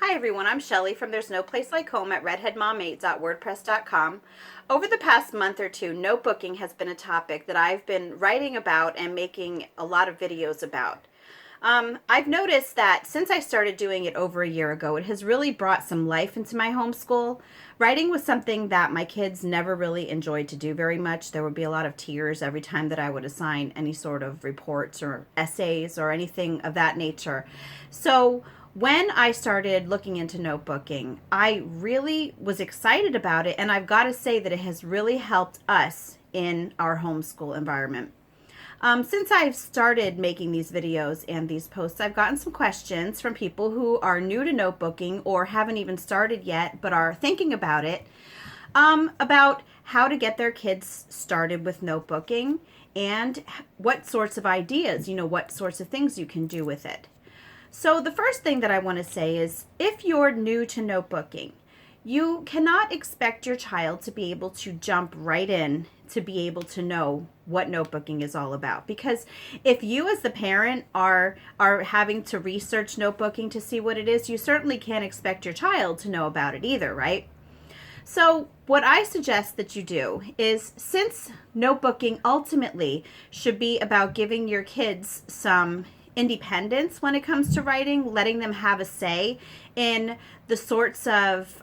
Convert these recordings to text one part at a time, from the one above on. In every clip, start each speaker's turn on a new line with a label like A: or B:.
A: Hi everyone, I'm Shelly from There's No Place Like Home at redheadmom8.wordpress.com. Over the past month or two, notebooking has been a topic that I've been writing about and making a lot of videos about. I've noticed that since I started doing it over a year ago, it has really brought some life into my homeschool. Writing was something that my kids never really enjoyed to do very much. There would be a lot of tears every time that I would assign any sort of reports or essays or anything of that nature. So when I started looking into notebooking, I really was excited about it, and I've got to say that it has really helped us in our homeschool environment. Since I've started making these videos and these posts, I've gotten some questions from people who are new to notebooking or haven't even started yet but are thinking about it, about how to get their kids started with notebooking and what sorts of ideas, what sorts of things you can do with it. So the first thing that I want to say is, if you're new to notebooking, you cannot expect your child to be able to jump right in to be able to know what notebooking is all about. Because if you as the parent are having to research notebooking to see what it is, you certainly can't expect your child to know about it either, right? So what I suggest that you do is, since notebooking ultimately should be about giving your kids some independence when it comes to writing, letting them have a say in the sorts of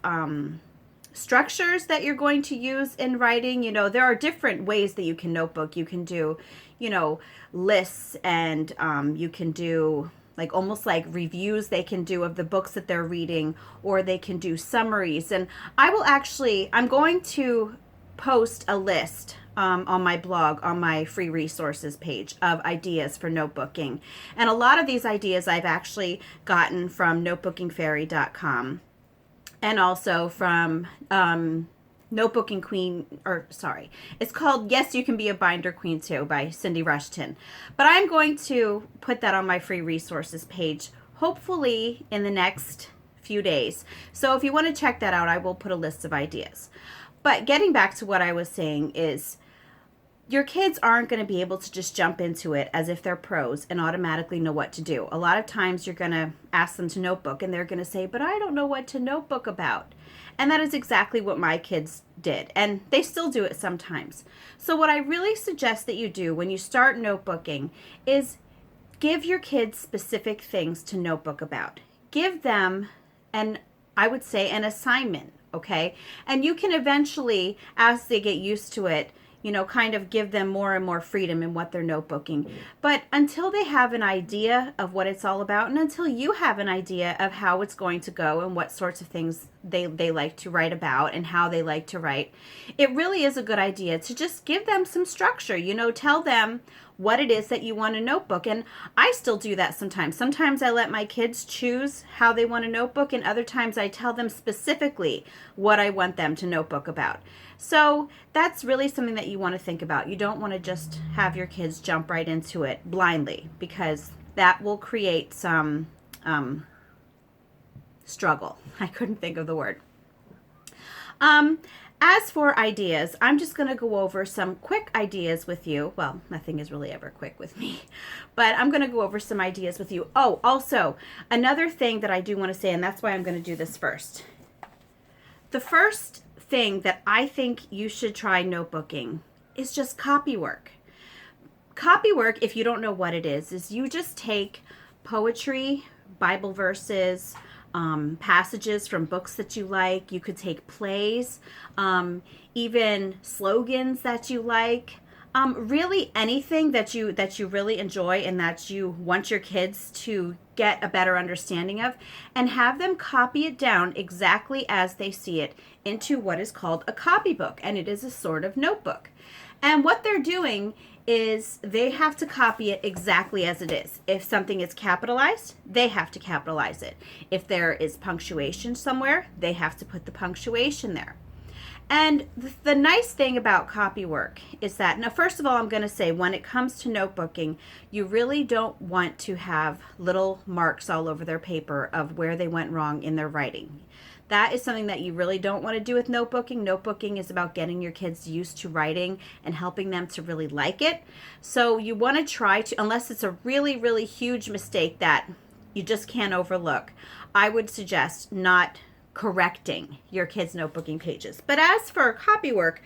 A: structures that you're going to use in writing. There are different ways that you can notebook. You can do, lists, and you can do almost like reviews they can do of the books that they're reading, or they can do summaries. And I'm going to post a list on my blog, on my free resources page, of ideas for notebooking. And a lot of these ideas I've actually gotten from notebookingfairy.com, and also from Notebooking Queen, it's called Yes, You Can Be a Binder Queen Too by Cindy Rushton. But I'm going to put that on my free resources page, hopefully in the next few days. So if you want to check that out, I will put a list of ideas. But getting back to what I was saying is, your kids aren't going to be able to just jump into it as if they're pros and automatically know what to do. A lot of times you're going to ask them to notebook and they're going to say, but I don't know what to notebook about. And that is exactly what my kids did. And they still do it sometimes. So what I really suggest that you do when you start notebooking is give your kids specific things to notebook about. Give them an assignment, okay? And you can eventually, as they get used to it, kind of give them more and more freedom in what they're notebooking. But until they have an idea of what it's all about, and until you have an idea of how it's going to go and what sorts of things they like to write about and how they like to write, it really is a good idea to just give them some structure. Tell them what it is that you want to notebook. And I still do that sometimes. Sometimes I let my kids choose how they want to notebook, and other times I tell them specifically what I want them to notebook about. So that's really something that you want to think about. You don't want to just have your kids jump right into it blindly, because that will create some struggle. I couldn't think of the word. As for ideas, I'm just going to go over some quick ideas with you. Well, nothing is really ever quick with me, but I'm going to go over some ideas with you. Oh, also, another thing that I do want to say, and that's why I'm going to do this first. The first thing that I think you should try notebooking is just Copywork. Copywork, if you don't know what it is you just take poetry, Bible verses, passages from books that you like. You could take plays, even slogans that you like. Really anything that you really enjoy and that you want your kids to get a better understanding of, and have them copy it down exactly as they see it into what is called a copybook, and it is a sort of notebook. And what they're doing is they have to copy it exactly as it is. If something is capitalized, they have to capitalize it. If there is punctuation somewhere, they have to put the punctuation there. And the nice thing about Copywork is that, now first of all, I'm going to say, when it comes to notebooking, you really don't want to have little marks all over their paper of where they went wrong in their writing. That is something that you really don't want to do with notebooking. Notebooking is about getting your kids used to writing and helping them to really like it. So you want to try to, unless it's a really, really huge mistake that you just can't overlook. I would suggest not correcting your kids' notebooking pages. But as for copywork,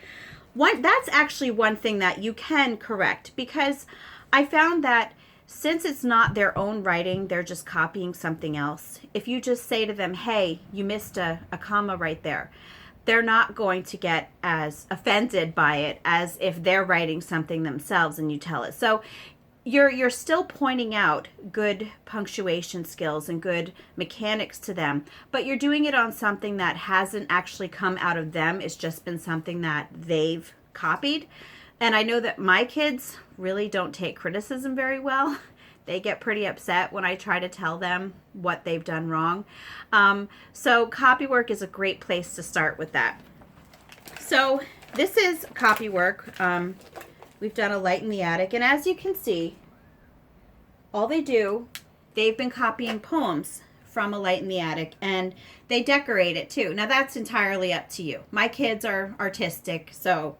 A: that's actually one thing that you can correct, because I found that since it's not their own writing, they're just copying something else. If you just say to them, hey, you missed a comma right there, they're not going to get as offended by it as if they're writing something themselves and you tell it. So you're still pointing out good punctuation skills and good mechanics to them, but you're doing it on something that hasn't actually come out of them. It's just been something that they've copied. And I know that my kids really don't take criticism very well. They get pretty upset when I try to tell them what they've done wrong. So Copywork is a great place to start with that. So this is Copywork. We've done A Light in the Attic. And as you can see, all they've been copying poems from A Light in the Attic, and they decorate it too. Now that's entirely up to you. My kids are artistic, so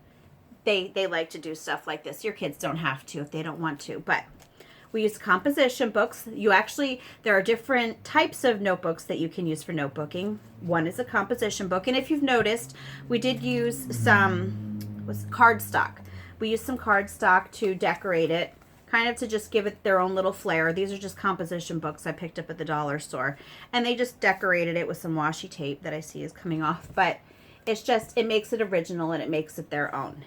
A: they like to do stuff like this. Your kids don't have to if they don't want to, but we use composition books. There are different types of notebooks that you can use for notebooking. One is a composition book, and if you've noticed, we did use some cardstock. We used some cardstock to decorate it, kind of to just give it their own little flair. These are just composition books I picked up at the dollar store, and they just decorated it with some washi tape that I see is coming off, but it makes it original and it makes it their own.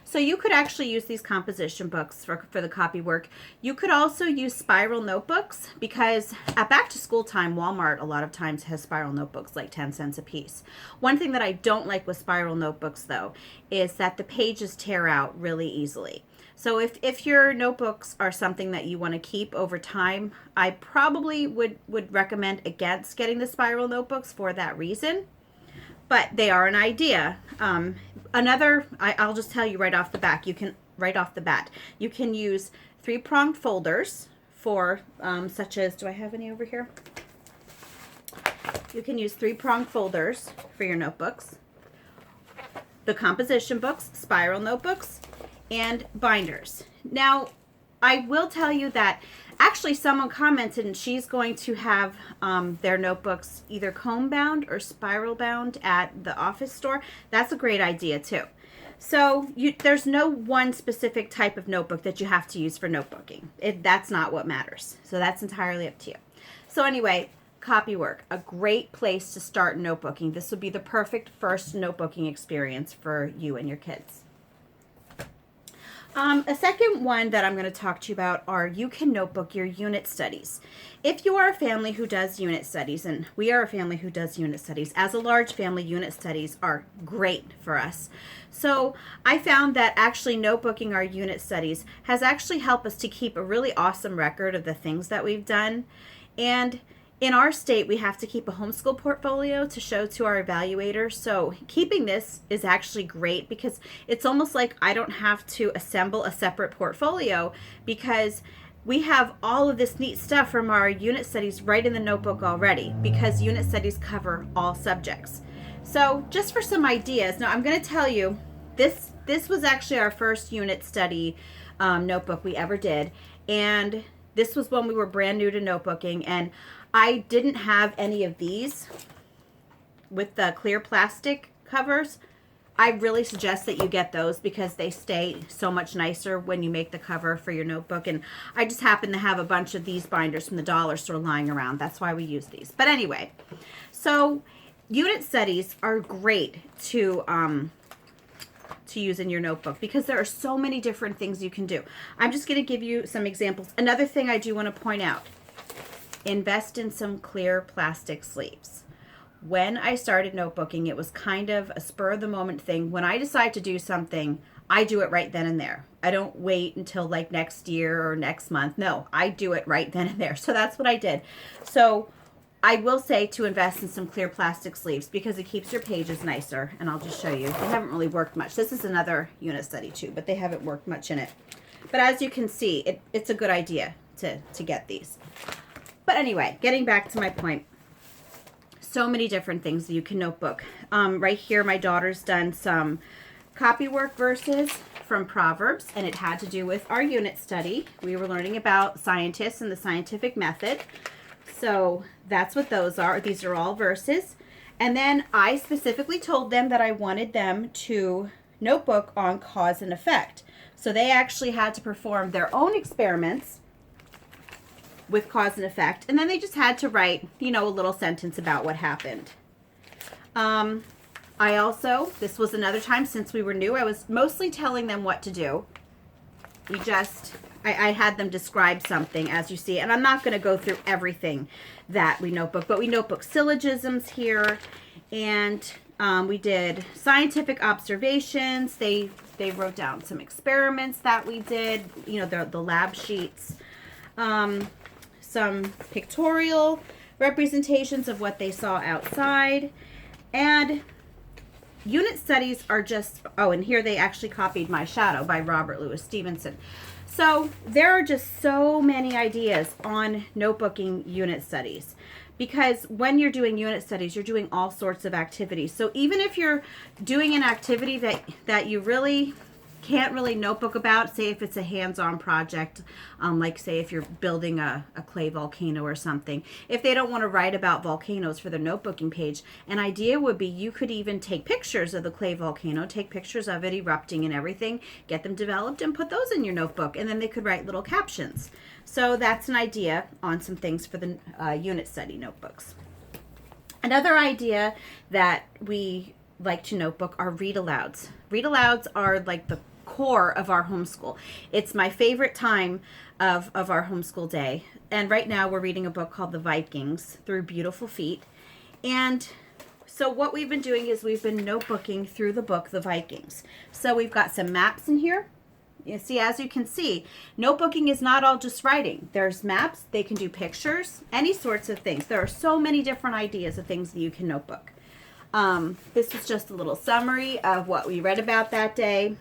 A: So you could actually use these composition books for the Copywork. You could also use spiral notebooks, because at back to school time, Walmart a lot of times has spiral notebooks like 10 cents a piece. One thing that I don't like with spiral notebooks though is that the pages tear out really easily. So if your notebooks are something that you want to keep over time, I probably would recommend against getting the spiral notebooks for that reason. But they are an idea. I'll just tell you right off the bat, you can use 3-pronged folders for, such as, do I have any over here? You can use 3-pronged folders for your notebooks, the composition books, spiral notebooks, and binders. Now, I will tell you that actually someone commented and she's going to have their notebooks either comb bound or spiral bound at the office store. That's a great idea too. So there's no one specific type of notebook that you have to use for notebooking. That's not what matters. So that's entirely up to you. So anyway, Copywork, a great place to start notebooking. This would be the perfect first notebooking experience for you and your kids. A second one that I'm going to talk to you about are you can notebook your unit studies. If you are a family who does unit studies, and we are a family who does unit studies, as a large family, unit studies are great for us. So I found that actually notebooking our unit studies has actually helped us to keep a really awesome record of the things that we've done. And in our state, we have to keep a homeschool portfolio to show to our evaluator. So keeping this is actually great, because it's almost like I don't have to assemble a separate portfolio, because we have all of this neat stuff from our unit studies right in the notebook already, because unit studies cover all subjects. So just for some ideas, now I'm going to tell you, this was actually our first unit study notebook we ever did. And this was when we were brand new to notebooking, and I didn't have any of these with the clear plastic covers. I really suggest that you get those, because they stay so much nicer when you make the cover for your notebook. And I just happen to have a bunch of these binders from the dollar store lying around. That's why we use these. But anyway, so unit studies are great to use in your notebook, because there are so many different things you can do. I'm just going to give you some examples. Another thing I do want to point out, invest in some clear plastic sleeves. When I started notebooking, it was kind of a spur of the moment thing. When I decide to do something, I do it right then and there. I don't wait until like next year or next month. No, I do it right then and there. So that's what I did. So I will say to invest in some clear plastic sleeves, because it keeps your pages nicer. And I'll just show you. They haven't really worked much. This is another unit study too, but they haven't worked much in it. But as you can see, it's a good idea to get these. But anyway, getting back to my point, so many different things that you can notebook. Right here, my daughter's done some Copywork verses from Proverbs, and it had to do with our unit study. We were learning about scientists and the scientific method. So that's what those are. These are all verses. And then I specifically told them that I wanted them to notebook on cause and effect. So they actually had to perform their own experiments with cause and effect. And then they just had to write, you know, a little sentence about what happened. I also, this was another time since we were new, I was mostly telling them what to do. I had them describe something, as you see, and I'm not going to go through everything that we notebook, but we notebook syllogisms here, and we did scientific observations. They wrote down some experiments that we did, you know, the lab sheets, some pictorial representations of what they saw outside, and unit studies are just, oh, and here they actually copied My Shadow by Robert Louis Stevenson. So there are just so many ideas on notebooking unit studies, because when you're doing unit studies, you're doing all sorts of activities. So even if you're doing an activity that you really can't really notebook about, say if it's a hands-on project, like say if you're building a clay volcano or something, if they don't want to write about volcanoes for their notebooking page, an idea would be you could even take pictures of the clay volcano, take pictures of it erupting and everything, get them developed and put those in your notebook, and then they could write little captions. So that's an idea on some things for the unit study notebooks. Another idea that we like to notebook are read-alouds. Read-alouds are like the core of our homeschool. It's my favorite time of our homeschool day. And right now we're reading a book called The Vikings Through Beautiful Feet. And so what we've been doing is we've been notebooking through the book The Vikings. So we've got some maps in here. You see, as you can see, notebooking is not all just writing. There's maps, they can do pictures, any sorts of things. There are so many different ideas of things that you can notebook. This is just a little summary of what we read about that day.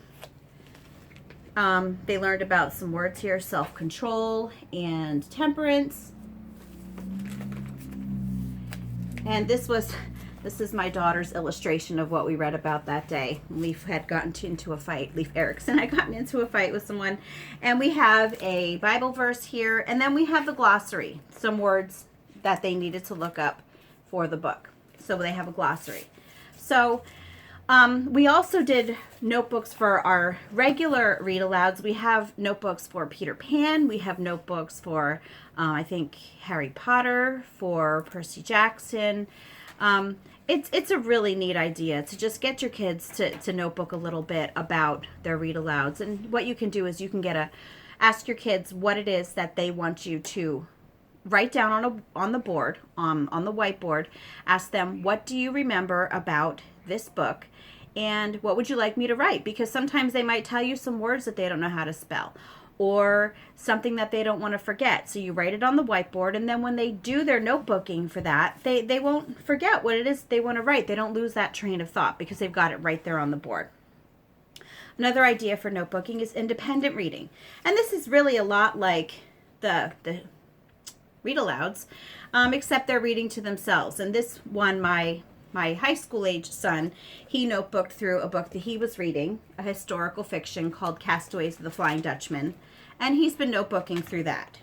A: They learned about some words here, self-control and temperance. And this is my daughter's illustration of what we read about that day. Leaf had gotten into a fight. Leaf Erickson had gotten into a fight with someone. And we have a Bible verse here. And then we have the glossary, some words that they needed to look up for the book. So they have a glossary. So we also did notebooks for our regular read-alouds. We have notebooks for Peter Pan. We have notebooks for, I think, Harry Potter, for Percy Jackson. It's a really neat idea to just get your kids to notebook a little bit about their read-alouds. And what you can do is you can ask your kids what it is that they want you to write down on the board, on the whiteboard. Ask them, what do you remember about this book? And what would you like me to write? Because sometimes they might tell you some words that they don't know how to spell, or something that they don't want to forget. So you write it on the whiteboard, and then when they do their notebooking for that, they won't forget what it is they want to write. They don't lose that train of thought because they've got it right there on the board. Another idea for notebooking is independent reading. And this is really a lot like the read-alouds, except they're reading to themselves. And this one, my high school age son, he notebooked through a book that he was reading, a historical fiction called Castaways of the Flying Dutchman, and he's been notebooking through that.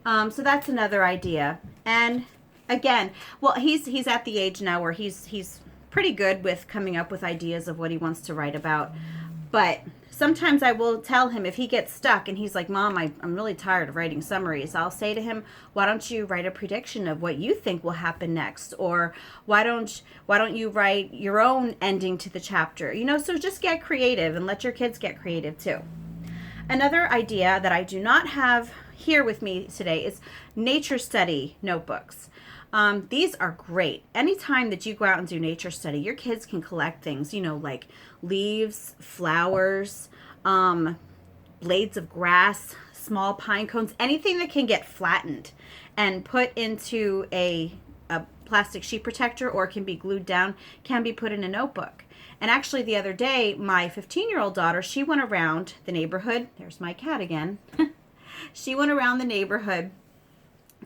A: So that's another idea. And again, well, he's at the age now where he's pretty good with coming up with ideas of what he wants to write about. But sometimes I will tell him if he gets stuck and he's like, Mom, I'm really tired of writing summaries. I'll say to him, why don't you write a prediction of what you think will happen next? Or why don't you write your own ending to the chapter? You know, so just get creative and let your kids get creative too. Another idea that I do not have here with me today is nature study notebooks. These are great. Anytime that you go out and do nature study, your kids can collect things, you know, like leaves, flowers, blades of grass, small pine cones, anything that can get flattened and put into a plastic sheet protector or can be glued down, can be put in a notebook. And actually the other day, my 15-year-old daughter, she went around the neighborhood. There's my cat again. She went around the neighborhood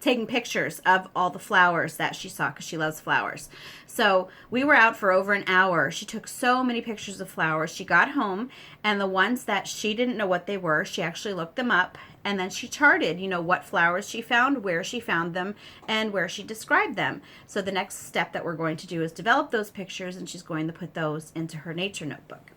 A: taking pictures of all the flowers that she saw because she loves flowers. So we were out for over an hour. She took so many pictures of flowers. She got home, and the ones that she didn't know what they were, she actually looked them up, and then she charted, what flowers she found, where she found them, and where she described them. So the next step that we're going to do is develop those pictures, and she's going to put those into her nature notebook.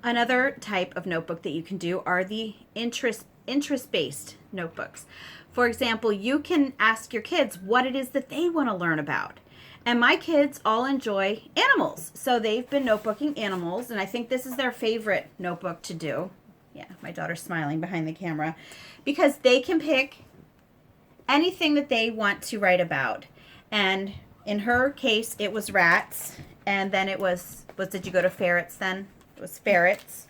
A: Another type of notebook that you can do are the interest-based notebooks. For example, you can ask your kids what it is that they want to learn about. And my kids all enjoy animals. So they've been notebooking animals, and I think this is their favorite notebook to do. Yeah, my daughter's smiling behind the camera. Because they can pick anything that they want to write about. And in her case, it was rats. And then it was did you go to ferrets then? It was ferrets.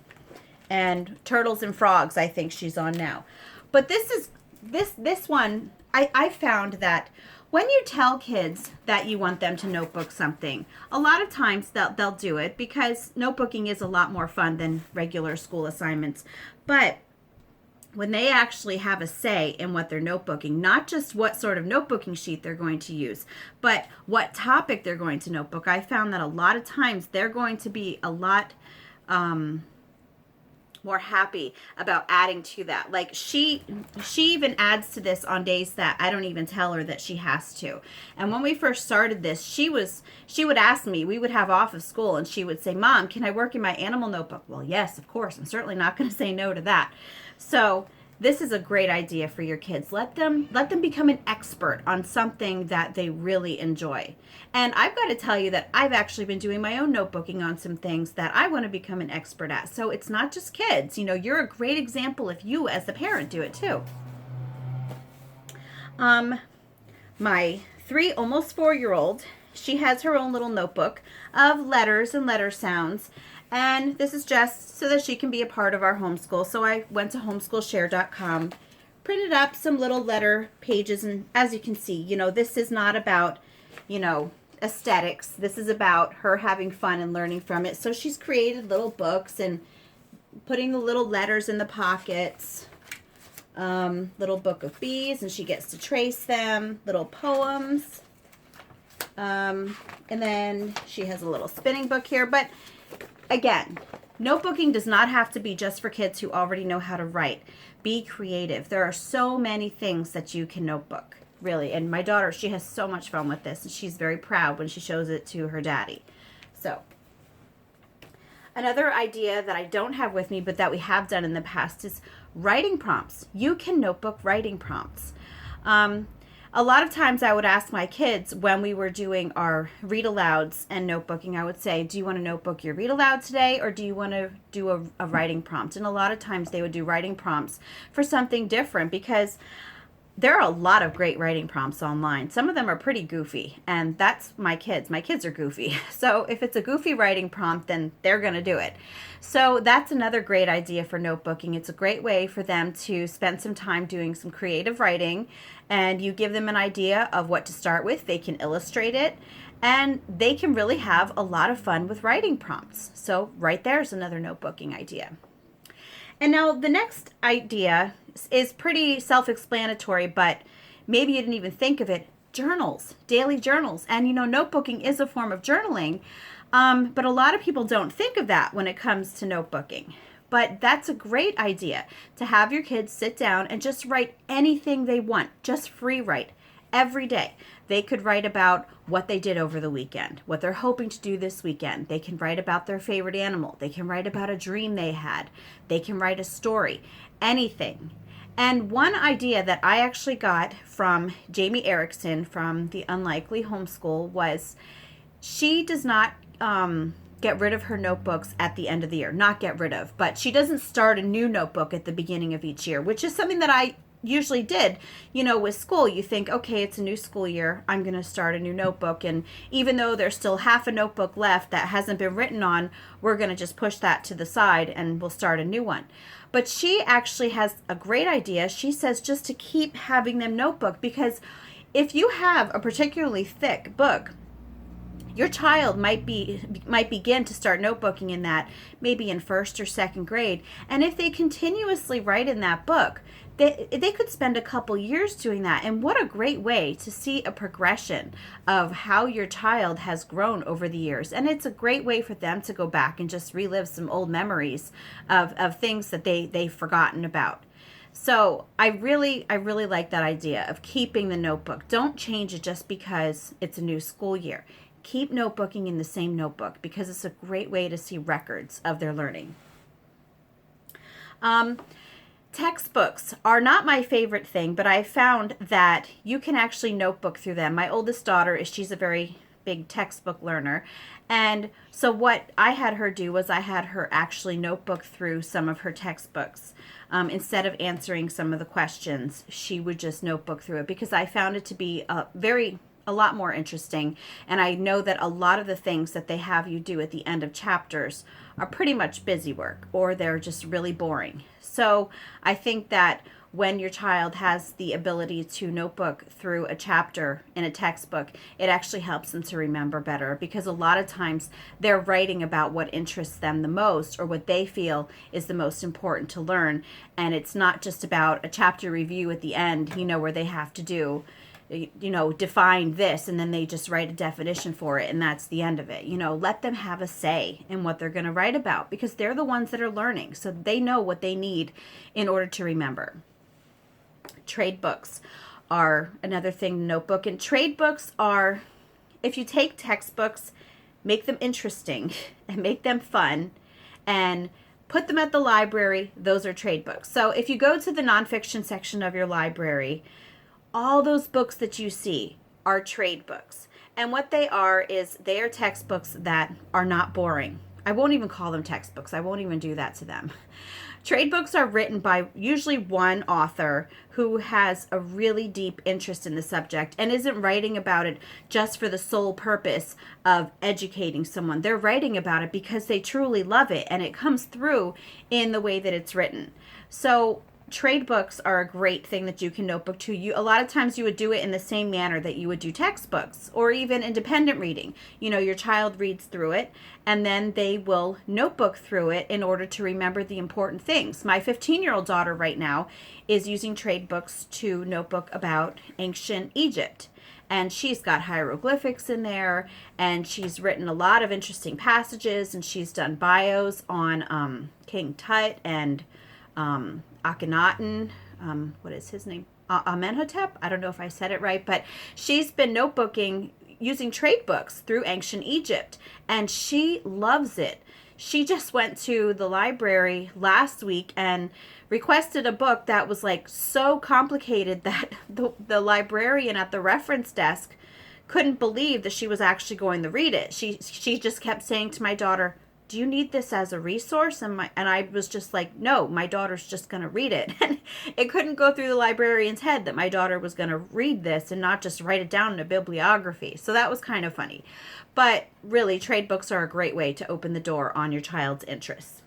A: And turtles and frogs, I think she's on now. But this one, I found that when you tell kids that you want them to notebook something, a lot of times they'll do it because notebooking is a lot more fun than regular school assignments. But when they actually have a say in what they're notebooking, not just what sort of notebooking sheet they're going to use, but what topic they're going to notebook, I found that a lot of times they're going to be a lot more happy about adding to that. Like she even adds to this on days that I don't even tell her that she has to. And when we first started this, she would ask me, we would have off of school, and she would say, "Mom, can I work in my animal notebook?" Well, yes, of course. I'm certainly not going to say no to that. So this is a great idea for your kids. Let them become an expert on something that they really enjoy. And I've got to tell you that I've actually been doing my own notebooking on some things that I want to become an expert at. So it's not just kids. You're a great example if you as the parent do it too. My 3, almost 4-year-old, she has her own little notebook of letters and letter sounds. And this is just so that she can be a part of our homeschool. So I went to homeschoolshare.com, printed up some little letter pages. And as you can see, this is not about, aesthetics. This is about her having fun and learning from it. So she's created little books and putting the little letters in the pockets. Little book of bees, and she gets to trace them. Little poems. And then she has a little spinning book here. But again, notebooking does not have to be just for kids who already know how to write. Be creative. There are so many things that you can notebook, really. And my daughter, she has so much fun with this, and she's very proud when she shows it to her daddy. So, another idea that I don't have with me, but that we have done in the past, is writing prompts. You can notebook writing prompts. A lot of times I would ask my kids when we were doing our read alouds and notebooking, I would say, do you want to notebook your read aloud today, or do you want to do a writing prompt? And a lot of times they would do writing prompts for something different, because there are a lot of great writing prompts online. Some of them are pretty goofy, and that's my kids. My kids are goofy. So if it's a goofy writing prompt, then they're going to do it. So that's another great idea for notebooking. It's a great way for them to spend some time doing some creative writing, and you give them an idea of what to start with. They can illustrate it, and they can really have a lot of fun with writing prompts. So right there's another notebooking idea. And now the next idea is pretty self-explanatory, but maybe you didn't even think of it. Journals, daily journals. And notebooking is a form of journaling, but a lot of people don't think of that when it comes to notebooking. But that's a great idea, to have your kids sit down and just write anything they want, just free write every day. They could write about what they did over the weekend, what they're hoping to do this weekend. They can write about their favorite animal. They can write about a dream they had. They can write a story, anything. And one idea that I actually got from Jamie Erickson from the Unlikely Homeschool was, she does not get rid of her notebooks at the end of the year. Not get rid of, but she doesn't start a new notebook at the beginning of each year, which is something that I usually did. With school, you think, okay, it's a new school year, I'm going to start a new notebook, and even though there's still half a notebook left that hasn't been written on, we're going to just push that to the side and we'll start a new one. But she actually has a great idea. She says just to keep having them notebook, because if you have a particularly thick book, your child might begin to start notebooking in that, maybe in first or second grade. And if they continuously write in that book, they could spend a couple years doing that. And what a great way to see a progression of how your child has grown over the years. And it's a great way for them to go back and just relive some old memories of things that they've forgotten about. So I really like that idea of keeping the notebook. Don't change it just because it's a new school year. Keep notebooking in the same notebook because it's a great way to see records of their learning. Textbooks are not my favorite thing, but I found that you can actually notebook through them. My oldest daughter, she's a very big textbook learner. And so what I had her do was I had her actually notebook through some of her textbooks. Instead of answering some of the questions, she would just notebook through it because I found it to be a lot more interesting. And I know that a lot of the things that they have you do at the end of chapters are pretty much busy work or they're just really boring. So I think that when your child has the ability to notebook through a chapter in a textbook, it actually helps them to remember better because a lot of times they're writing about what interests them the most or what they feel is the most important to learn. And it's not just about a chapter review at the end, where they have to do define this and then they just write a definition for it and that's the end of it. Let them have a say in what they're going to write about because they're the ones that are learning, so they know what they need in order to remember. Trade books are another thing to notebook, and trade books are, if you take textbooks, make them interesting and make them fun and put them at the library, those are trade books. So if you go to the nonfiction section of your library, all those books that you see are trade books. And what they are is they are textbooks that are not boring. I won't even call them textbooks. I won't even do that to them. Trade books are written by usually one author who has a really deep interest in the subject and isn't writing about it just for the sole purpose of educating someone. They're writing about it because they truly love it and it comes through in the way that it's written. So trade books are a great thing that you can notebook to. A lot of times you would do it in the same manner that you would do textbooks or even independent reading. Your child reads through it and then they will notebook through it in order to remember the important things. My 15-year-old daughter right now is using trade books to notebook about ancient Egypt. And she's got hieroglyphics in there and she's written a lot of interesting passages and she's done bios on King Tut and Akhenaten, what is his name? Amenhotep? I don't know if I said it right, but she's been notebooking using trade books through ancient Egypt, and she loves it. She just went to the library last week and requested a book that was like so complicated that the librarian at the reference desk couldn't believe that she was actually going to read it. She just kept saying to my daughter, "Do you need this as a resource?" And I was just like, "No, my daughter's just going to read it." And it couldn't go through the librarian's head that my daughter was going to read this and not just write it down in a bibliography. So that was kind of funny. But really, trade books are a great way to open the door on your child's interests.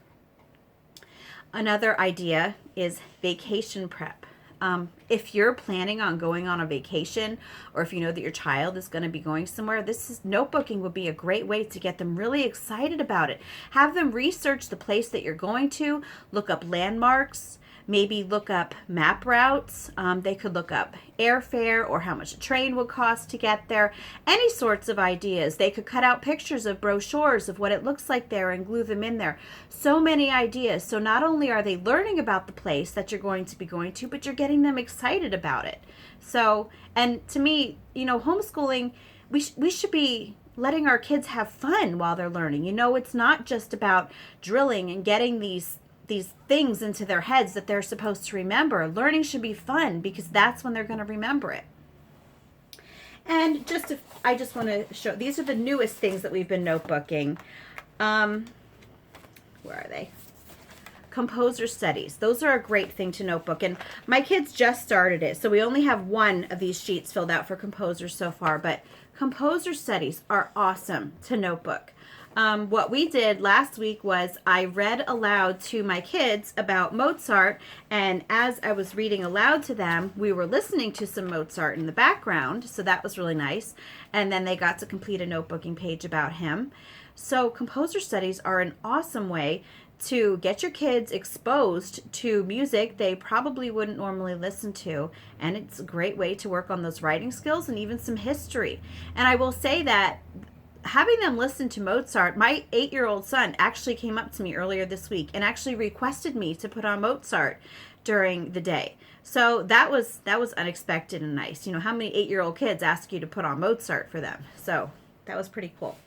A: Another idea is vacation prep. If you're planning on going on a vacation, or if you know that your child is going to be going somewhere, notebooking would be a great way to get them really excited about it. Have them research the place that you're going to, look up landmarks, maybe look up map routes. They could look up airfare or how much a train would cost to get there. Any sorts of ideas. They could cut out pictures of brochures of what it looks like there and glue them in there. So many ideas. So not only are they learning about the place that you're going to be going to, but you're getting them excited about it. So, and to me, homeschooling, we should be letting our kids have fun while they're learning. It's not just about drilling and getting these things into their heads that they're supposed to remember. Learning should be fun because that's when they're going to remember it. And I just want to show, these are the newest things that we've been notebooking. Where are they? Composer studies. Those are a great thing to notebook. And my kids just started it. So we only have one of these sheets filled out for composers so far. But composer studies are awesome to notebook. What we did last week was I read aloud to my kids about Mozart, and as I was reading aloud to them, we were listening to some Mozart in the background, so that was really nice. And then they got to complete a notebooking page about him. So composer studies are an awesome way to get your kids exposed to music they probably wouldn't normally listen to. And it's a great way to work on those writing skills and even some history. And I will say that having them listen to Mozart, my 8-year-old son actually came up to me earlier this week and actually requested me to put on Mozart during the day. So that was unexpected and nice. You know, how many 8-year-old kids ask you to put on Mozart for them? So that was pretty cool.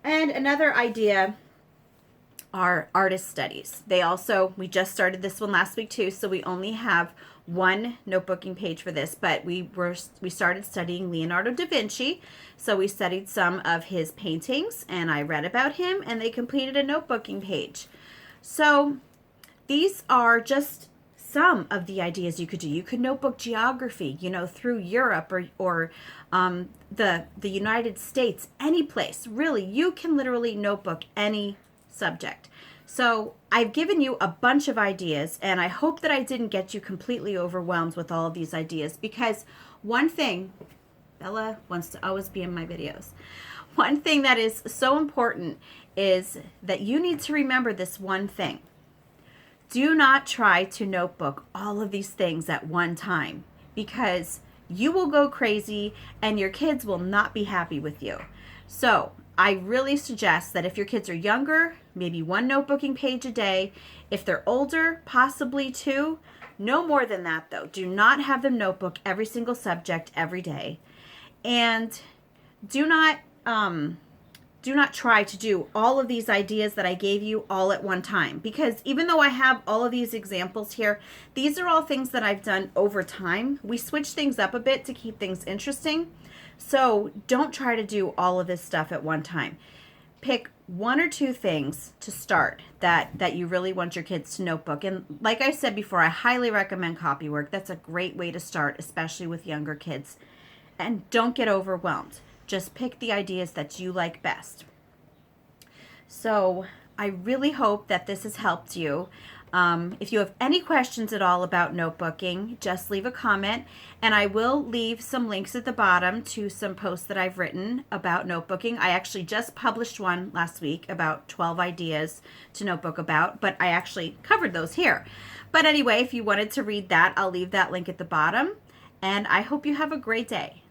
A: And another idea are artist studies. We just started this one last week too, so we only have one notebooking page for this, but we started studying Leonardo da Vinci. So we studied some of his paintings and I read about him, and they completed a notebooking page. So these are just some of the ideas you could do. You could notebook geography, you know, through Europe or the United States, any place. Really, you can literally notebook any subject. So I've given you a bunch of ideas, and I hope that I didn't get you completely overwhelmed with all of these ideas, because one thing, Bella wants to always be in my videos. One thing that is so important is that you need to remember this one thing. Do not try to notebook all of these things at one time, because you will go crazy and your kids will not be happy with you. So I really suggest that if your kids are younger, maybe one notebooking page a day. If they're older, possibly two. No more than that though. Do not have them notebook every single subject every day. And do not try to do all of these ideas that I gave you all at one time, because even though I have all of these examples here, these are all things that I've done over time. We switch things up a bit to keep things interesting. So don't try to do all of this stuff at one time. Pick one or two things to start that you really want your kids to notebook. And like I said before, I highly recommend Copywork. That's a great way to start, especially with younger kids. And don't get overwhelmed. Just pick the ideas that you like best. So I really hope that this has helped you. If you have any questions at all about notebooking, just leave a comment, and I will leave some links at the bottom to some posts that I've written about notebooking. I actually just published one last week about 12 ideas to notebook about, but I actually covered those here. But anyway, if you wanted to read that, I'll leave that link at the bottom, and I hope you have a great day.